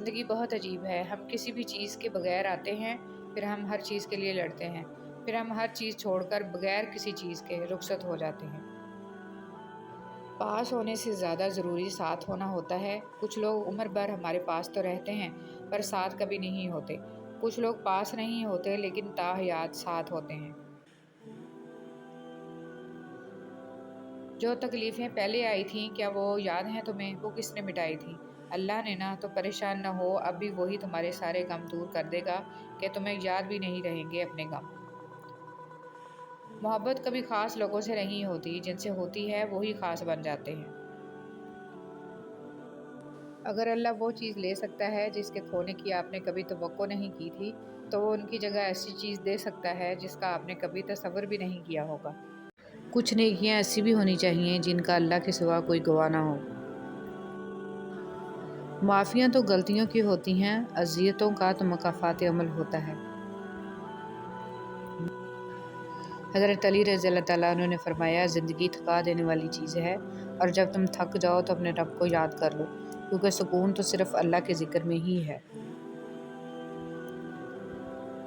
زندگی بہت عجیب ہے۔ ہم کسی بھی چیز کے بغیر آتے ہیں، پھر ہم ہر چیز کے لیے لڑتے ہیں، پھر ہم ہر چیز چھوڑ کر بغیر کسی چیز کے رخصت ہو جاتے ہیں۔ پاس ہونے سے زیادہ ضروری ساتھ ہونا ہوتا ہے۔ کچھ لوگ عمر بھر ہمارے پاس تو رہتے ہیں پر ساتھ کبھی نہیں ہوتے۔ کچھ لوگ پاس نہیں ہوتے لیکن تاحیات ساتھ ہوتے ہیں۔ جو تکلیفیں پہلے آئی تھیں کیا وہ یاد ہیں تمہیں؟ وہ کس نے مٹائی تھیں؟ اللہ نے نا۔ تو پریشان نہ ہو، اب بھی وہی تمہارے سارے غم دور کر دے گا کہ تمہیں یاد بھی نہیں رہیں گے اپنے غم۔ محبت کبھی خاص لوگوں سے نہیں ہوتی، جن سے ہوتی ہے وہی خاص بن جاتے ہیں۔ اگر اللہ وہ چیز لے سکتا ہے جس کے کھونے کی آپ نے کبھی توقع نہیں کی تھی، تو وہ ان کی جگہ ایسی چیز دے سکتا ہے جس کا آپ نے کبھی تصور بھی نہیں کیا ہوگا۔ کچھ نیکیاں ایسی بھی ہونی چاہیے جن کا اللہ کے سوا کوئی گواہ نہ ہو۔ معافیاں تو غلطیوں کی ہوتی ہیں، اذیتوں کا تو مکافات عمل ہوتا ہے۔ حضرت علی رضی اللہ تعالیٰ عنہ نے فرمایا، زندگی تھکا دینے والی چیز ہے، اور جب تم تھک جاؤ تو اپنے رب کو یاد کر لو، کیونکہ سکون تو صرف اللہ کے ذکر میں ہی ہے۔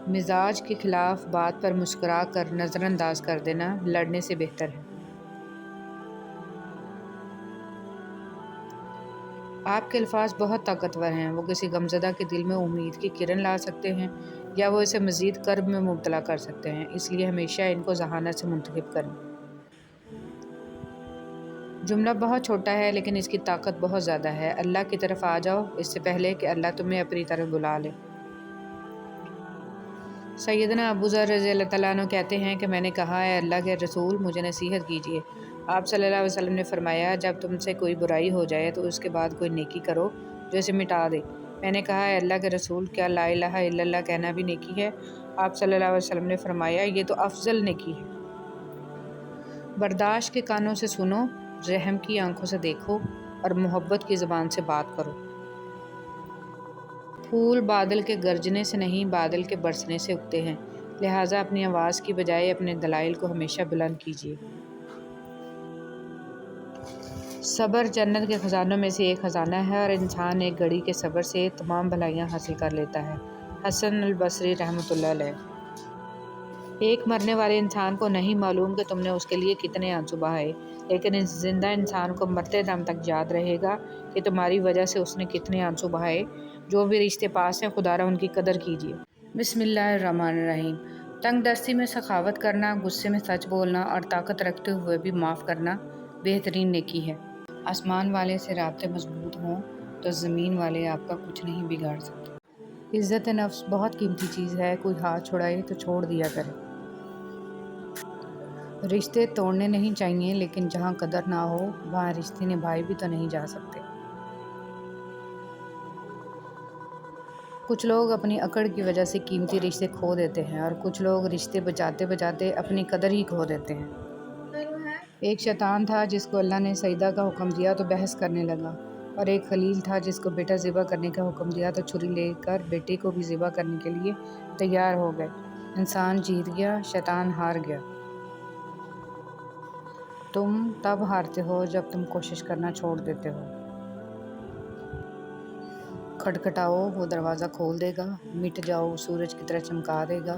مزاج کے خلاف بات پر مسکرا کر نظر انداز کر دینا لڑنے سے بہتر ہے۔ آپ کے الفاظ بہت طاقتور ہیں، وہ کسی غمزدہ کے دل میں امید کی کرن لا سکتے ہیں یا وہ اسے مزید کرب میں مبتلا کر سکتے ہیں، اس لیے ہمیشہ ان کو ذہانت سے منتخب کریں۔ جملہ بہت چھوٹا ہے لیکن اس کی طاقت بہت زیادہ ہے۔ اللہ کی طرف آ جاؤ اس سے پہلے کہ اللہ تمہیں اپنی طرف بلا لے۔ سیدنا ابو ذر رضی اللہ تعالیٰ عنہ کہتے ہیں کہ میں نے کہا، اے اللہ کے رسول، مجھے نصیحت کیجیے۔ آپ صلی اللہ علیہ وسلم نے فرمایا، جب تم سے کوئی برائی ہو جائے تو اس کے بعد کوئی نیکی کرو جو اسے مٹا دے۔ میں نے کہا، اے اللہ کے رسول، کیا لا الہ الا اللہ کہنا بھی نیکی ہے؟ آپ صلی اللہ علیہ وسلم نے فرمایا، یہ تو افضل نیکی ہے۔ برداشت کے کانوں سے سنو، رحم کی آنکھوں سے دیکھو، اور محبت کی زبان سے بات کرو۔ پھول بادل کے گرجنے سے نہیں، بادل کے برسنے سے اگتے ہیں، لہٰذا اپنی آواز کی بجائے اپنے دلائل کو ہمیشہ بلند کیجیے۔ صبر جنت کے خزانوں میں سے ایک خزانہ ہے، اور انسان ایک گھڑی کے صبر سے تمام بھلائیاں حاصل کر لیتا ہے۔ حسن البصری رحمۃ اللہ علیہ۔ ایک مرنے والے انسان کو نہیں معلوم کہ تم نے اس کے لیے کتنے آنسو بہائے، لیکن اس زندہ انسان کو مرتے دم تک یاد رہے گا کہ تمہاری وجہ سے اس نے کتنے آنسو بہائے۔ جو بھی رشتے پاس ہیں، خدا را ان کی قدر کیجیے۔ بسم اللہ الرحمن الرحیم۔ تنگ دستی میں سخاوت کرنا، غصے میں سچ بولنا، اور طاقت رکھتے ہوئے بھی معاف کرنا بہترین نیکی ہے۔ آسمان والے سے رابطے مضبوط ہوں تو زمین والے آپ کا کچھ نہیں بگاڑ سکتے۔ عزت نفس بہت قیمتی چیز ہے، کوئی ہاتھ چھڑائے تو چھوڑ دیا کرے۔ رشتے توڑنے نہیں چاہیے، لیکن جہاں قدر نہ ہو وہاں رشتے نبھائے بھی تو نہیں جا سکتے۔ کچھ لوگ اپنی اکڑ کی وجہ سے قیمتی رشتے کھو دیتے ہیں، اور کچھ لوگ رشتے بچاتے بچاتے اپنی قدر ہی کھو دیتے ہیں۔ ایک شیطان تھا جس کو اللہ نے سجدہ کا حکم دیا تو بحث کرنے لگا، اور ایک خلیل تھا جس کو بیٹا ذبح کرنے کا حکم دیا تو چھری لے کر بیٹے کو بھی ذبح کرنے کے لیے تیار ہو گئے۔ انسان جیت گیا، شیطان ہار گیا۔ تم تب ہارتے ہو جب تم کوشش کرنا چھوڑ دیتے ہو۔ کھٹکھٹاؤ، وہ دروازہ کھول دے گا۔ مٹ جاؤ، سورج کی طرح چمکا دے گا۔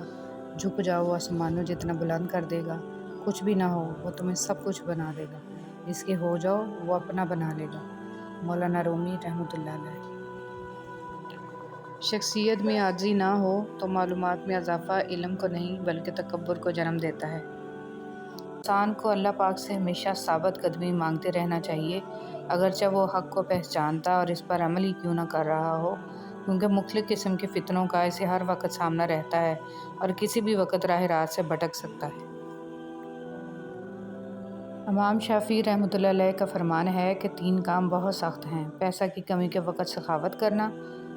جھک جاؤ، آسمانوں جتنا بلند کر دے گا۔ کچھ بھی نہ ہو، وہ تمہیں سب کچھ بنا دے گا۔ اس کے ہو جاؤ، وہ اپنا بنا لے گا۔ مولانا رومی رحمۃ اللہ علیہ۔ شخصیت میں عاجزی نہ ہو تو معلومات میں اضافہ علم کو نہیں بلکہ تکبر کو جنم دیتا ہے۔ انسان کو اللہ پاک سے ہمیشہ ثابت قدمی مانگتے رہنا چاہیے، اگرچہ وہ حق کو پہچانتا اور اس پر عمل ہی کیوں نہ کر رہا ہو، کیونکہ مختلف قسم کے فتنوں کا اسے ہر وقت سامنا رہتا ہے اور کسی بھی وقت راہ راست سے بھٹک سکتا ہے۔ امام شافعی رحمۃ اللہ علیہ کا فرمان ہے کہ 3 کام بہت سخت ہیں: پیسہ کی کمی کے وقت سخاوت کرنا،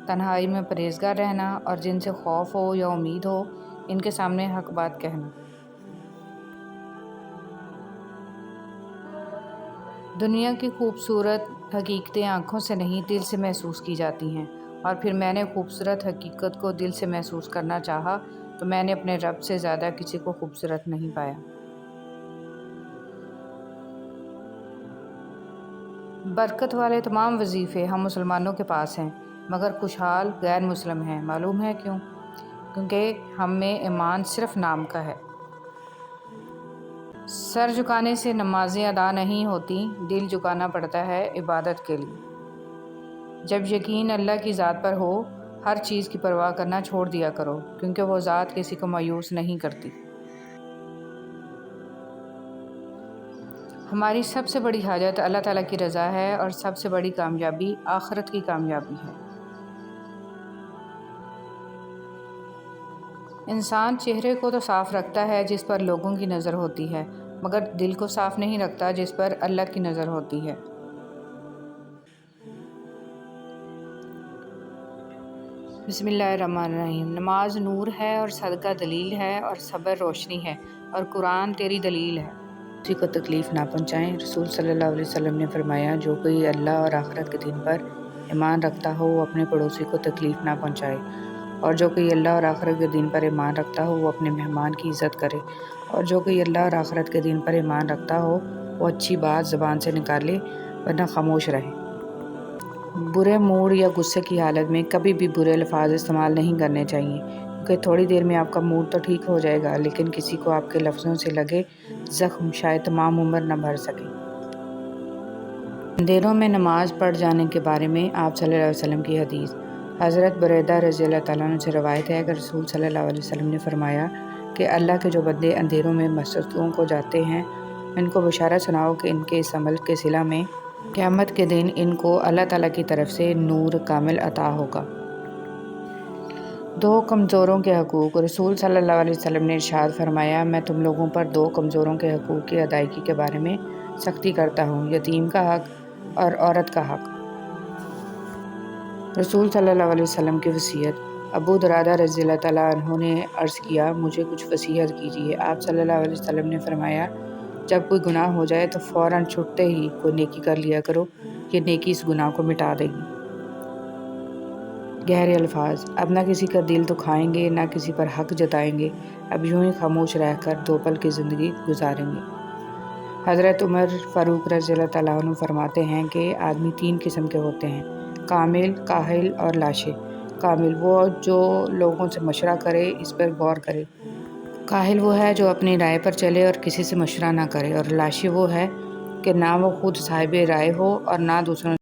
تنہائی میں پرہیزگار رہنا، اور جن سے خوف ہو یا امید ہو ان کے سامنے حق بات کہنا۔ دنیا کی خوبصورت حقیقتیں آنکھوں سے نہیں دل سے محسوس کی جاتی ہیں، اور پھر میں نے خوبصورت حقیقت کو دل سے محسوس کرنا چاہا تو میں نے اپنے رب سے زیادہ کسی کو خوبصورت نہیں پایا۔ برکت والے تمام وظیفے ہم مسلمانوں کے پاس ہیں، مگر خوشحال غیر مسلم ہیں۔ معلوم ہے کیوں؟ کیونکہ ہم میں ایمان صرف نام کا ہے۔ سر جھکانے سے نمازیں ادا نہیں ہوتی، دل جھکانا پڑتا ہے عبادت کے لیے۔ جب یقین اللہ کی ذات پر ہو، ہر چیز کی پرواہ کرنا چھوڑ دیا کرو، کیونکہ وہ ذات کسی کو مایوس نہیں کرتی۔ ہماری سب سے بڑی حاجت اللہ تعالیٰ کی رضا ہے، اور سب سے بڑی کامیابی آخرت کی کامیابی ہے۔ انسان چہرے کو تو صاف رکھتا ہے جس پر لوگوں کی نظر ہوتی ہے، مگر دل کو صاف نہیں رکھتا جس پر اللہ کی نظر ہوتی ہے۔ بسم اللہ الرحمن الرحیم۔ نماز نور ہے اور صدقہ دلیل ہے اور صبر روشنی ہے اور قرآن تیری دلیل ہے۔ کسی کو تکلیف نہ پہنچائیں۔ رسول صلی اللہ علیہ وسلم نے فرمایا، جو کوئی اللہ اور آخرت کے دن پر ایمان رکھتا ہو وہ اپنے پڑوسی کو تکلیف نہ پہنچائے، اور جو کوئی اللہ اور آخرت کے دن پر ایمان رکھتا ہو وہ اپنے مہمان کی عزت کرے، اور جو کوئی اللہ اور آخرت کے دن پر ایمان رکھتا ہو وہ اچھی بات زبان سے نکالے ورنہ خاموش رہے۔ برے موڈ یا غصے کی حالت میں کبھی بھی برے الفاظ استعمال نہیں کرنے چاہیے، کیونکہ تھوڑی دیر میں آپ کا موڈ تو ٹھیک ہو جائے گا، لیکن کسی کو آپ کے لفظوں سے لگے زخم شاید تمام عمر نہ بھر سکے۔ اندھیروں میں نماز پڑھ جانے کے بارے میں آپ صلی اللہ علیہ وسلم کی حدیث۔ حضرت بریدہ رضی اللہ تعالیٰ عنہ سے روایت ہے کہ رسول صلی اللہ علیہ وسلم نے فرمایا کہ اللہ کے جو بندے اندھیروں میں مسجدوں کو جاتے ہیں، ان کو بشارت سناؤ کہ ان کے اس عمل کے صلہ میں قیامت کے دن ان کو اللہ تعالیٰ کی طرف سے نور کامل عطا ہوگا۔ دو کمزوروں کے حقوق۔ رسول صلی اللہ علیہ وسلم نے ارشاد فرمایا، میں تم لوگوں پر دو کمزوروں کے حقوق کی ادائیگی کے بارے میں سختی کرتا ہوں، یتیم کا حق اور عورت کا حق۔ رسول صلی اللہ علیہ وسلم کی وصیت۔ ابو درداء رضی اللہ تعالیٰ عنہ نے عرض کیا، مجھے کچھ وصیت کیجیے۔ آپ صلی اللہ علیہ وسلم نے فرمایا، جب کوئی گناہ ہو جائے تو فوراً چھٹتے ہی کوئی نیکی کر لیا کرو، یہ نیکی اس گناہ کو مٹا دے گی۔ گہرے الفاظ۔ اب نہ کسی کا دل دکھائیں گے، نہ کسی پر حق جتائیں گے، اب یوں ہی خاموش رہ کر دو پل کی زندگی گزاریں گے۔ حضرت عمر فاروق رضی اللہ تعالیٰ عنہ فرماتے ہیں کہ آدمی تین قسم کے ہوتے ہیں: کامل، کاہل اور لاشے۔ کامل وہ جو لوگوں سے مشورہ کرے، اس پر غور کرے۔ کاہل وہ ہے جو اپنی رائے پر چلے اور کسی سے مشورہ نہ کرے، اور لاشے وہ ہے کہ نہ وہ خود صاحب رائے ہو اور نہ دوسروں